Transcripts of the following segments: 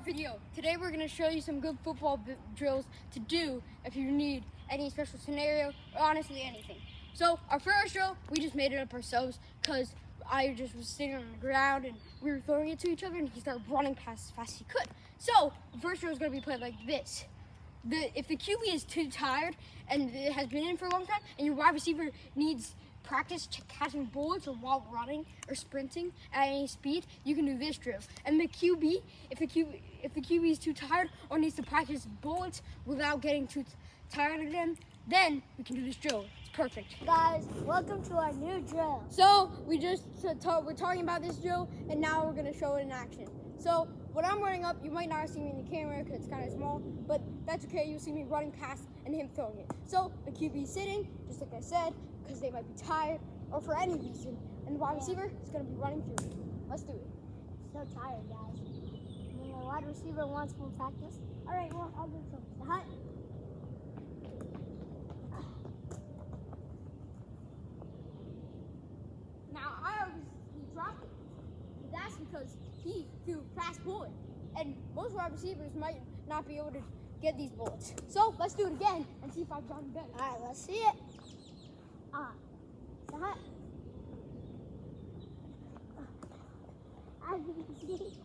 video. Today we're going to show you some good football drills to do if you need any special scenario or honestly anything. So our first drill, we just made it up ourselves because I just was sitting on the ground and we were throwing it to each other and he started running past as fast as he could. So the first drill is going to be played like this. If the QB is too tired and it has been in for a long time and your wide receiver needs practice catching bullets or while running or sprinting at any speed, you can do this drill. And the QB, if the QB is too tired or needs to practice bullets without getting too tired again, then we can do this drill. It's perfect. Guys, welcome to our new drill. So we're talking about this drill, and now we're gonna show it in action. So what I'm running up, you might not see me in the camera because it's kind of small, but that's okay. You'll see me running past and him throwing it. So the QB is sitting, just like I said, because they might be tired or for any reason, and the wide receiver is going to be running through it. Let's do it. So tired, guys. And the wide receiver wants more practice. All right, well, I'll do some. Hut. Now, I obviously dropped it, but that's because he threw a fast bullet, and most wide receivers might not be able to get these bullets. So let's do it again and see if I've done better. All right, let's see it. So hut. As you can see,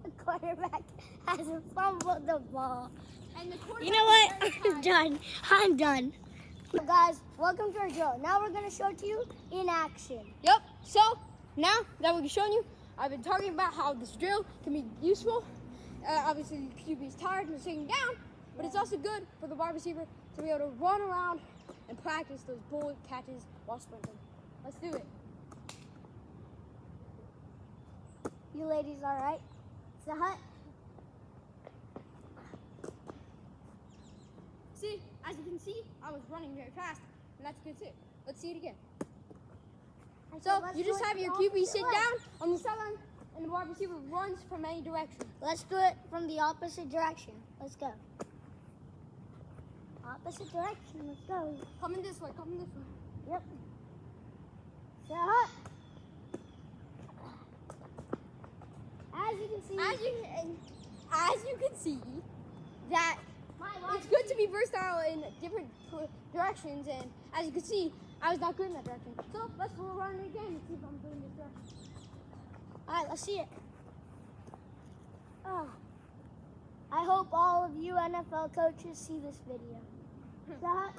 the quarterback has fumbled the ball. And the quarterback, you know what? I'm done. I'm done. So guys, welcome to our drill. Now we're going to show it to you in action. Yep. So now that we've shown you, I've been talking about how this drill can be useful. Obviously, the QB is tired and sitting down, but it's also good for the wide receiver to be able to run around and practice those bullet catches while sprinting. Let's do it. You ladies all right? So hut. See, as you can see, I was running very fast, and that's good too. Let's see it again. So you just have your QB sit down on the sideline, and the wide receiver runs from any direction. Let's do it from the opposite direction. Let's go. Opposite direction. Let's go. Coming this way. Coming this way. Yep. So hut. As you can see, that it's good to be versatile in different directions, and as you can see, I was not good in that direction. So let's run it again and see if I'm good in this direction. All right, let's see it. Oh, I hope all of you NFL coaches see this video. So,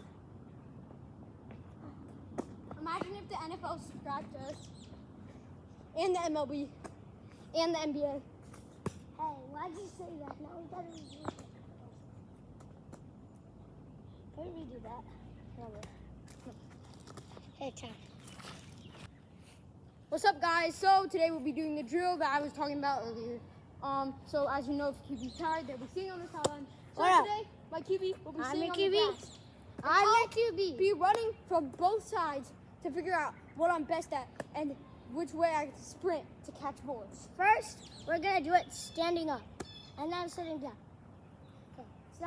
imagine if the NFL subscribed to us, and the MLB, and the NBA. Hey, why'd you say that? Now we gotta redo it. Can we redo that? Hey, time. What's up, guys? So today we'll be doing the drill that I was talking about earlier. So as you know, if QB's tired, they'll be sitting on the sideline. So today, my QB will be sitting on the grass. I'm a QB. Be running from both sides to figure out what I'm best at and which way I can sprint to catch bullets. First, we're gonna do it standing up and then sitting down. Okay, so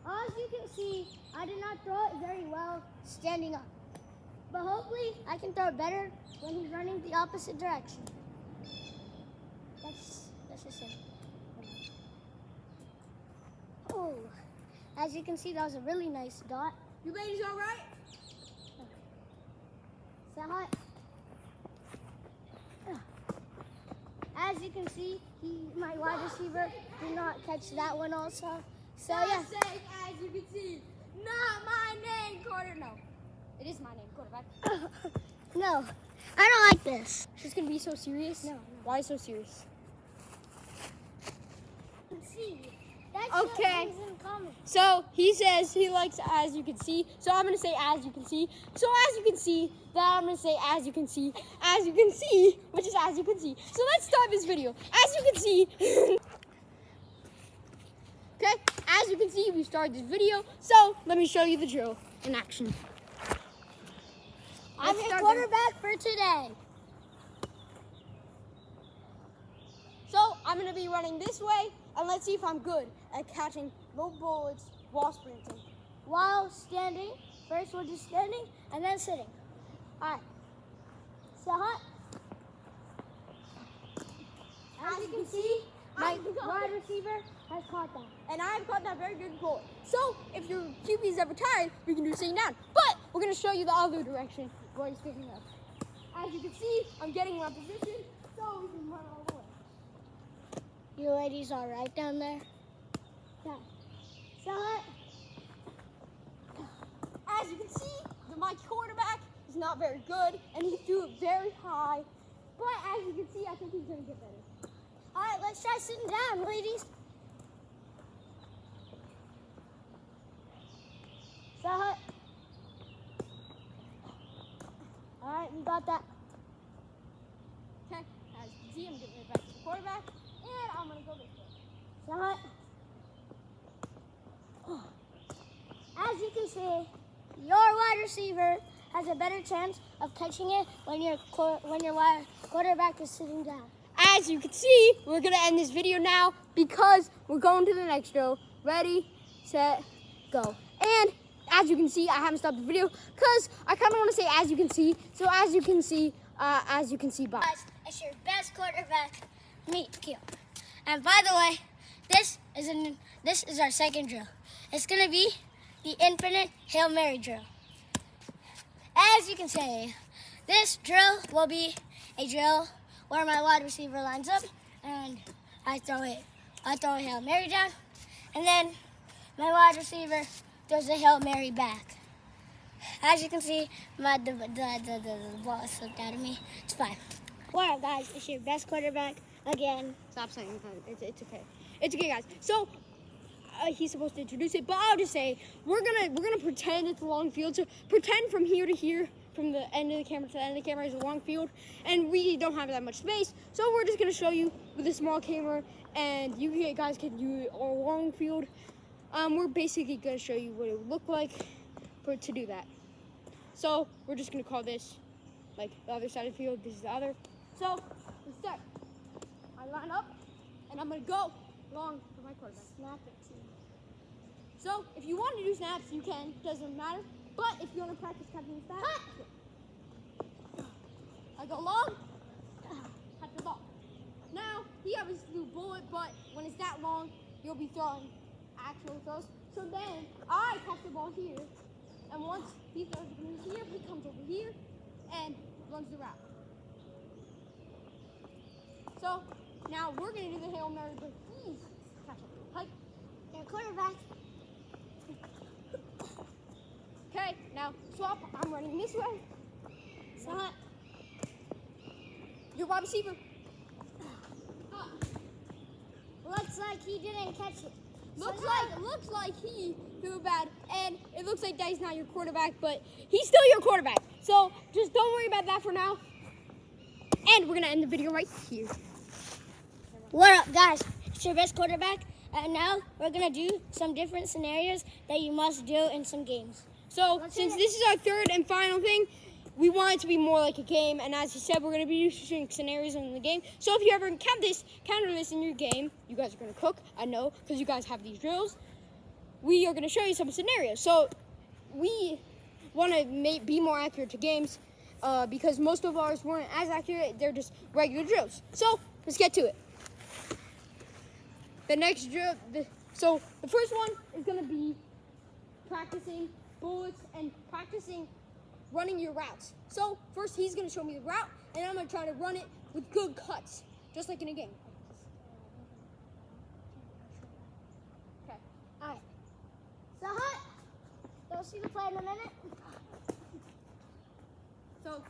as you can see, I did not throw it very well standing up. But hopefully, I can throw it better when he's running the opposite direction. That's just it. Oh, as you can see, that was a really nice dot. You ladies all right? So hut. As you can see, my wide receiver did not catch that one also. So yeah. Say, as you can see, not my name, Carter. No, it is my name, quarterback. No, I don't like this. She's gonna be so serious. No. Why so serious? See, that's okay. in common. So he says he likes as you can see. So I'm gonna say as you can see. So as you can see, then I'm gonna say as you can see, which is as you can see. So let's start this video. As you can see. Okay, as you can see, we started this video. So let me show you the drill in action. I'm your quarterback for today. So I'm gonna be running this way, and let's see if I'm good at catching low bullets while sprinting. While standing, first we'll do standing and then sitting. All right. So hut. you can see, my wide receiver has caught that. And I've caught that very good goal. So if your QB is ever tired, we can do sitting down. But we're going to show you the other direction where he's picking up. As you can see, I'm getting my position, so we can run all the way. You ladies are right down there. Yeah. Start. As you can see, my quarterback is not very good, and he threw it very high. But as you can see, I think he's going to get better. All right, let's try sitting down, ladies. Start. All right, we got that. Okay, as you can see, I'm getting it back to the quarterback, and I'm going to go this way. Start. As you can see, your wide receiver has a better chance of catching it when your quarterback is sitting down. As you can see, we're going to end this video now because we're going to the next drill. Ready, set, go. And as you can see, I haven't stopped the video because I kind of want to say as you can see. So as you can see, bye. Guys, it's your best quarterback, me, Keel. And by the way, this is our second drill. It's going to be the infinite Hail Mary drill. As you can see, this drill will be a drill where my wide receiver lines up and I throw a Hail Mary down, and then my wide receiver throws a Hail Mary back. As you can see, the ball slipped out of me. It's fine. What up, guys? It's your best quarterback again. Stop saying that. It's okay. It's okay, guys. So he's supposed to introduce it, but I'll just say we're gonna pretend it's a long field. So pretend from here to here, from the end of the camera to the end of the camera is a long field, and we don't have that much space. So we're just gonna show you with a small camera, and you guys can do a long field. We're basically gonna show you what it would look like to do that. So we're just gonna call this like the other side of the field. This is the other. So let's start. I line up, and I'm gonna go long for my quarterback. Snap it to me. So if you want to do snaps, you can. Doesn't matter. But if you want to practice catching the snap, I go long, catch the ball. Now he obviously threw a bullet, but when it's that long, you'll be throwing actual throws. So then I catch the ball here, and once he throws it here, he comes over here and runs the route. So now we're gonna do the Hail Mary, but he's catching. Hike. Your quarterback. Okay, now swap. I'm running this way. Start. Your wide receiver. Looks like he didn't catch it. Looks like he threw bad, and it looks like that he's not your quarterback, but he's still your quarterback. So just don't worry about that for now. And we're gonna end the video right here. What up, guys? It's your best quarterback, and now we're gonna do some different scenarios that you must do in some games. So since this is our third and final thing, we want it to be more like a game, and as he said, we're gonna be using scenarios in the game. So if you ever encounter this in your game, you guys are gonna cook, I know, because you guys have these drills. We are gonna show you some scenarios. So we want to be more accurate to games because most of ours weren't as accurate. They're just regular drills. So let's get to it. The next drill, so the first one is gonna be practicing bullets and practicing running your routes. So first he's gonna show me the route, and I'm gonna try to run it with good cuts, just like in a game. Okay. All right. So hot. You'll see the play in a minute. So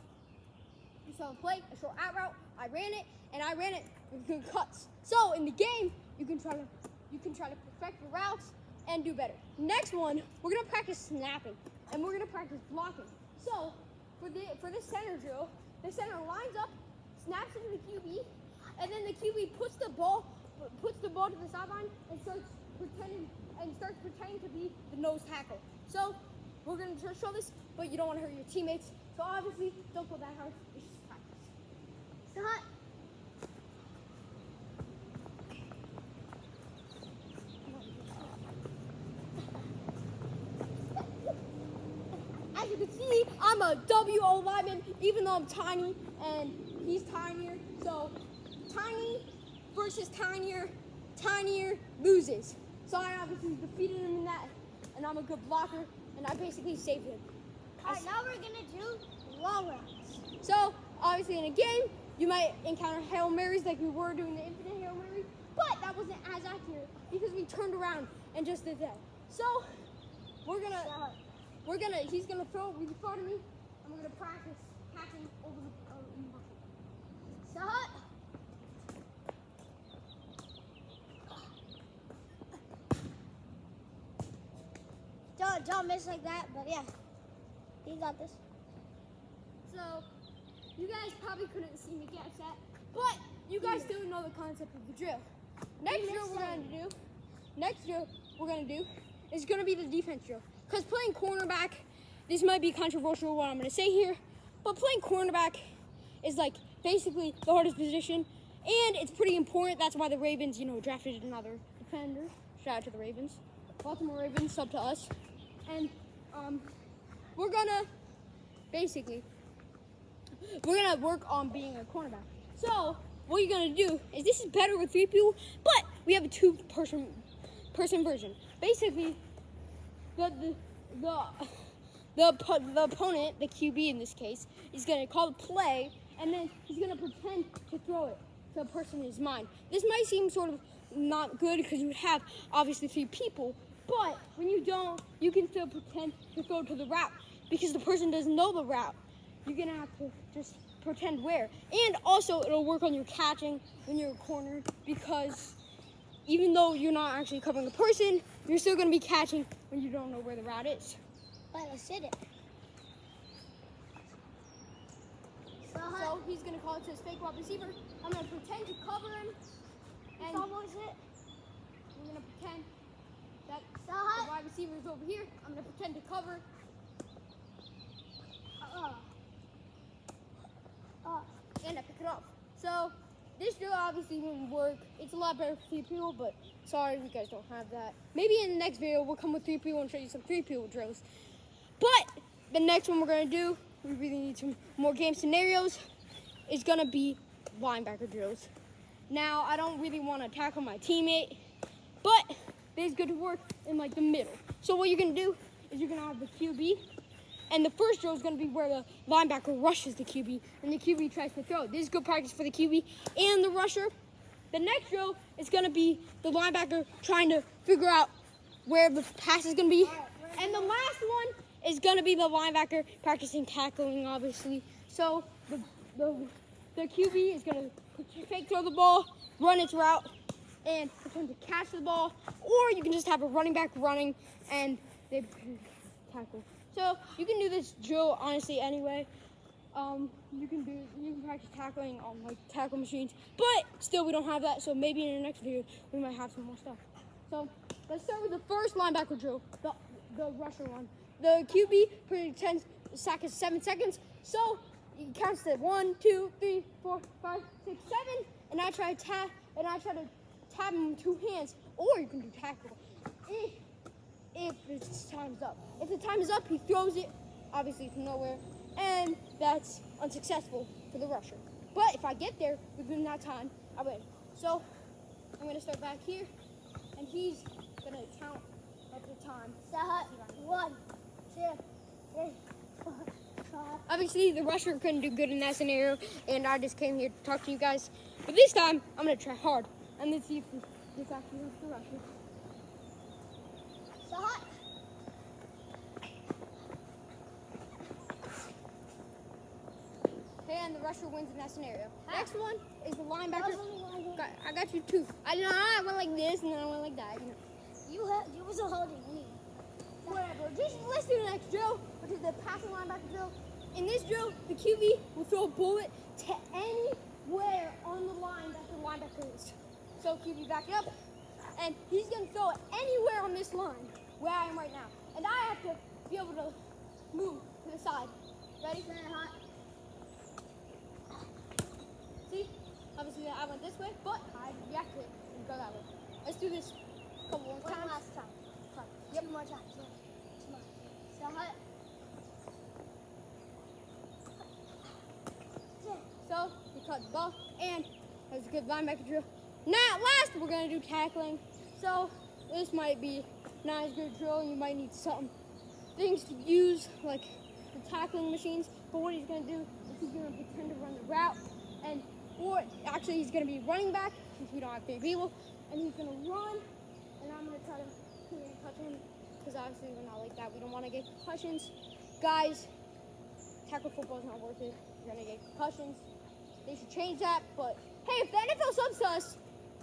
you saw the play, a short out route. I ran it, and I ran it with good cuts. So in the game, you can try to perfect your routes and do better. Next one, we're gonna practice snapping, and we're gonna practice blocking. So for this center drill, the center lines up, snaps into the QB, and then the QB puts the ball to the sideline and starts pretending to be the nose tackle. So we're gonna show this, but you don't want to hurt your teammates. So obviously, don't go that hard. It's just practice. So hot. As you can see, I'm a WO lineman, even though I'm tiny and he's tinier. So tiny versus tinier loses. So I obviously defeated him in that, and I'm a good blocker, and I basically saved him. Alright, now we're gonna do long runs. So obviously in a game, you might encounter Hail Marys like we were doing the infinite Hail Mary, but that wasn't as accurate because we turned around and just did that. So he's gonna throw it really far to me, and we're gonna practice catching over the bucket. Start. Don't miss like that, but yeah, you got this. So you guys probably couldn't see me catch that, but you guys still know the concept of the drill. Next drill we're gonna do is gonna be the defense drill. Because playing cornerback, this might be controversial what I'm gonna say here, but playing cornerback is like basically the hardest position, and it's pretty important. That's why the Ravens, drafted another defender. Shout out to the Ravens. Baltimore Ravens, sub to us. And we're gonna work on being a cornerback. So what you're gonna do is, this is better with 3 people, but we have a 2-person version. Basically, the opponent, the QB in this case, is gonna call the play, and then he's gonna pretend to throw it to a person in his mind. This might seem sort of not good because you would have obviously 3 people, but when you don't, you can still pretend to throw to the route because the person doesn't know the route. You're gonna have to just pretend where. And also it'll work on your catching when you're a corner, because even though you're not actually covering the person, you're still gonna be catching when you don't know where the route is. Right, let's hit it. So he's gonna call it to his fake wide receiver. I'm gonna pretend to cover him. And it's almost it. we're gonna pretend that the wide receiver is over here. I'm gonna pretend to cover. And I pick it up. So this drill obviously won't work. It's a lot better for 3 people, but sorry, we guys don't have that. Maybe in the next video we'll come with 3 people and show you some 3 people drills. But the next one we're gonna do, we really need some more game scenarios, is gonna be linebacker drills. Now, I don't really want to tackle my teammate, but it's good to work in like the middle. So what you're gonna do is you're gonna have the QB, and the first drill is gonna be where the linebacker rushes the QB, and the QB tries to throw. This is good practice for the QB and the rusher. The next drill is gonna be the linebacker trying to figure out where the pass is gonna be, and the last one is gonna be the linebacker practicing tackling, obviously. So the QB is gonna fake throw the ball, run its route, and pretend to catch the ball, or you can just have a running back running and they tackle. So you can do this drill honestly anyway. You can practice tackling on like tackle machines, but still we don't have that. So maybe in the next video we might have some more stuff. So let's start with the first linebacker drill, the rusher one. The QB pretends to sack is 7 seconds, so he counts to 1, 2, 3, 4, 5, 6, 7, and I try to tap him with 2 hands, or you can do tackle if it's time's up. If the time is up, he throws it, obviously from nowhere, and that's unsuccessful for the rusher. But if I get there within that time, I win. So I'm gonna start back here, and he's gonna count at the time. 1, 2, 3, 4, 5. Obviously, the rusher couldn't do good in that scenario, and I just came here to talk to you guys. But this time, I'm gonna try hard, and let's see if this actually works the rusher. Okay, and the rusher wins in that scenario. Next one is the linebacker. I got you 2. I went like this, and then I went like that. You wasn't holding me. Whatever. Let's do the next drill, which is the passing linebacker drill. In this drill, the QB will throw a bullet to anywhere on the line that the linebacker is. So QB back it up, and he's gonna throw it anywhere on this line where I am right now, and I have to be able to move to the side. Ready? See? Obviously, I went this way, but I reacted and go that way. Let's do this a couple more times. Last time. Yep. 2 more times. So we caught the ball, and that was a good linebacker drill. Now, last, we're gonna do tackling. So this might be not as good a drill. You might need some things to use, like the tackling machines. But what he's gonna do is he's gonna pretend to run the route, or actually he's gonna be running back since we don't have 3 people, and he's gonna run, and I'm gonna try to touch him because obviously we're not like that. We don't want to get concussions, guys. Tackle football is not worth it. You're gonna get concussions. They should change that. But hey, if the NFL subs to us,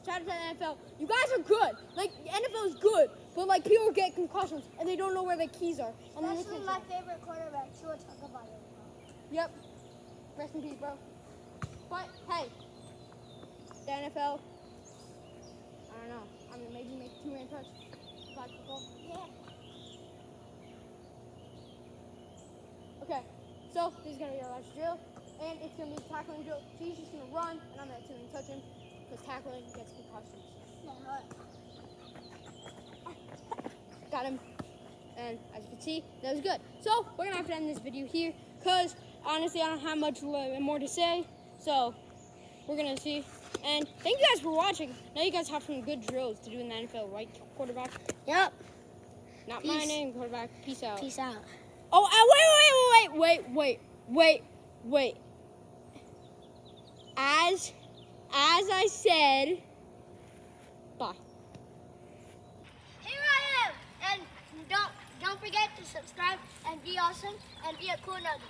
shout out to the NFL. You guys are good. Like, the NFL is good, but like people get concussions and they don't know where their keys are. And Especially my favorite quarterback, Tua Tagovailoa. Yep. Rest in peace, bro. But hey, the NFL. I don't know. I mean, maybe make a 2-man touch. Flag football. Yeah. Okay. So this is gonna be our last drill, and it's gonna be a tackling drill. So he's just gonna run, and I'm gonna 2-man touch him because tackling gets concussions. Got him. And as you can see, that was good. So we're gonna have to end this video here because honestly, I don't have much more to say. So we're gonna see. And thank you guys for watching. Now you guys have some good drills to do in the NFL, right, quarterback? Yep. Not my name, quarterback. Peace out. Peace out. Oh, wait. As I said, bye. Here I am. And don't forget to subscribe and be awesome and be a cool nugget.